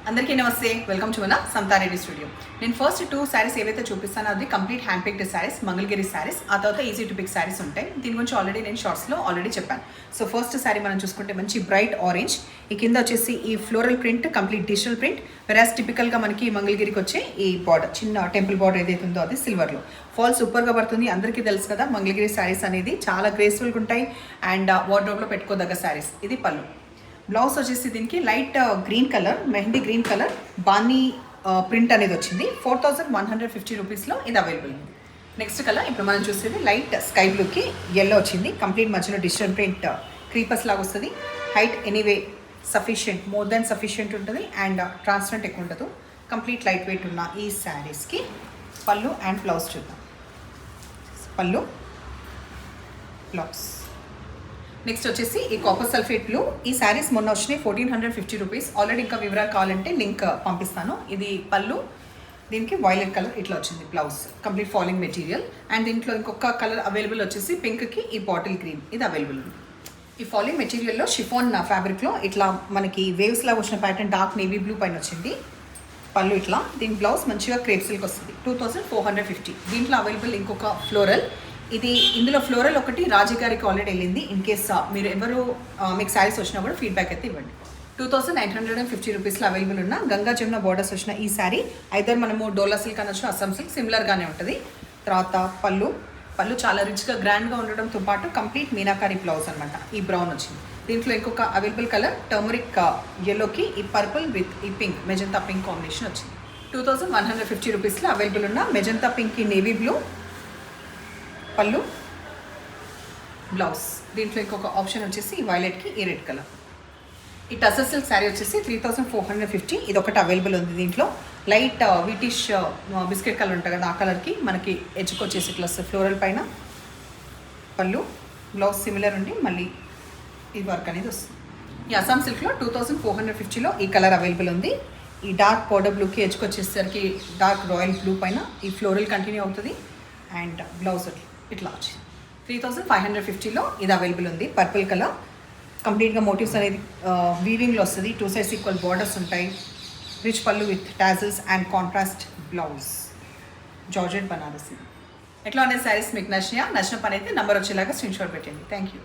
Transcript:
అందరికీ నమస్తే, welcome to మన సంతారెడ్డి స్టూడియో. నేను ఫస్ట్ 2 శారీస్ ఏవైతే చూపిస్తానో అది complete hand picked saris, Mangalagiri saris. ఆ తర్వాత ఈజీ టు పిక్ శారీస్ ఉంటాయి. దీని గురించి ఆల్రెడీ నేను షార్ట్స్లో ఆల్రెడీ చెప్పాను. సో ఫస్ట్ శారీ మనం చూసుకుంటే మంచి బ్రైట్ ఆరెంజ్, ఈ కింద వచ్చేసి ఈ floral print complete digital print. వెరాస్ టిపికల్గా మనకి మంగళగిరికి వచ్చే ఈ బార్డర్, చిన్న టెంపుల్ బార్డర్ ఏదైతే ఉందో అది సిల్వర్లో. ఫాల్ సూపర్గా పడుతుంది. అందరికీ తెలుసు కదా, మంగళగిరి శారీస్ అనేది చాలా గ్రేస్ఫుల్గా ఉంటాయి అండ్ వార్డ్రోబ్లో పెట్టుకోదగ్గ శారీస్. ఇది పళ్ళు. బ్లౌజ్ వచ్చేసి దీనికి light green colour, mehndi green colour Bani print అనేది వచ్చింది. 4150 రూపీస్లో ఇది అవైలబుల్ ఉంది. నెక్స్ట్ కలర్ ఇప్పుడు మనం చూసేది లైట్ స్కై బ్లూకి ఎల్లో వచ్చింది. కంప్లీట్ మధ్యలో డిజిటల్ ప్రింట్ క్రీపర్స్ లాగా వస్తుంది. Height anyway sufficient, more than sufficient ఉంటుంది అండ్ ట్రాన్స్పరెంట్ ఎక్కువ ఉండదు. కంప్లీట్ లైట్ వెయిట్ ఉన్న ఈ శారీస్కి పళ్ళు అండ్ బ్లౌజ్ చూద్దాం. పళ్ళు, బ్లౌజ్. నెక్స్ట్ వచ్చేసి ఈ కాపర్ సల్ఫేట్ బ్లూ. ఈ శారీస్ మొన్న వచ్చినాయి 1450 రూపీస్. ఆల్రెడీ ఇంకా వివరాలు కావాలంటే లింక్ పంపిస్తాను. ఇది పళ్ళు, దీనికి వైలెట్ కలర్ ఇట్లా వచ్చింది. Blouse complete falling material and దీంట్లో ఇంకొక కలర్ అవైలబుల్ వచ్చేసి పింక్కి ఈ బాటిల్ గ్రీన్, ఇది అవైలబుల్ ఉంది. ఈ ఫాలింగ్ మెటీరియల్లో షిఫాన్ ఫ్యాబ్రిక్లో ఇట్లా మనకి వేవ్స్ లాగా వచ్చిన ప్యాటర్న్ డార్క్ నేవీ బ్లూ పైన వచ్చింది. పళ్ళు ఇట్లా. దీని బ్లౌజ్ మంచిగా క్రేప్ సిల్క్ వస్తుంది. 2450. దీంట్లో అవైలబుల్ ఇంకొక ఫ్లోరల్. ఇది ఇందులో ఫ్లోరల్ ఒకటి రాజగారికి ఆల్రెడీ వెళ్ళింది. ఇన్ కేస్ మీరు ఎవరు మీకు శారీస్ వచ్చినా కూడా ఫీడ్బ్యాక్ అయితే ఇవ్వండి. 2950 రూపీస్లో అవైలబుల్ ఉన్న గంగా జమున బోర్డర్స్ వచ్చిన ఈ శారీ ఐదర్ మనము డోలా సిల్క్ అనొచ్చు, అస్సాం సిల్క్ సిమిలర్గానే ఉంటుంది. తర్వాత పళ్ళు చాలా రిచ్గా గ్రాండ్గా ఉండడంతో పాటు కంప్లీట్ మీనాకారి బ్లౌజ్ అనమాట. ఈ బ్రౌన్ వచ్చింది. దీంట్లో ఇంకొక అవైలబుల్ కలర్ టర్మరిక్ ఎల్లోకి ఈ పర్పుల్ విత్ ఈ పింక్, మెజంతా పింక్ కాంబినేషన్ వచ్చింది. 2150 రూపీస్లో అవైలబుల్ ఉన్న మెజంతా పింక్ ఈ నేవీ బ్లూ, పళ్ళు, బ్లౌజ్. దీంట్లో ఇంకొక ఆప్షన్ వచ్చేసి వైలెట్కి ఈ రెడ్ కలర్. ఈ టసర్ సిల్క్ శారీ వచ్చేసి 3450. ఇది ఒకటి అవైలబుల్ ఉంది. దీంట్లో లైట్ వీటిష్ బిస్కెట్ కలర్ ఉంటుంది కదా, ఆ కలర్కి మనకి ఎడ్జ్కి వచ్చేసి ఇట్లా వస్తుంది ఫ్లోరల్ పైన. పళ్ళు, బ్లౌజ్ సిమిలర్ ఉండి మళ్ళీ ఈ వర్క్ అనేది వస్తుంది. ఈ అస్సాం సిల్క్లో 2450లో ఈ కలర్ అవైలబుల్ ఉంది. ఈ డార్క్ పౌడర్ బ్లూకి ఎడ్జ్కి వచ్చేసరికి డార్క్ రాయల్ బ్లూ పైన ఈ ఫ్లోరల్ కంటిన్యూ అవుతుంది అండ్ బ్లౌజ్ ఇట్లా వచ్చింది. 3550లో ఇది అవైలబుల్ ఉంది. పర్పుల్ కలర్ కంప్లీట్గా మోటివ్స్ అనేది వీవింగ్లో వస్తుంది. 2 sides ఈక్వల్ బార్డర్స్ ఉంటాయి. రిచ్ పళ్ళు with tassels and contrast blouse. Georgette Banarasi. ఎట్లా అనే శారీస్ మీకు నచ్చిన పని అయితే నంబర్ వచ్చేలాగా స్క్రీన్ షాట్ పెట్టండి. Thank you.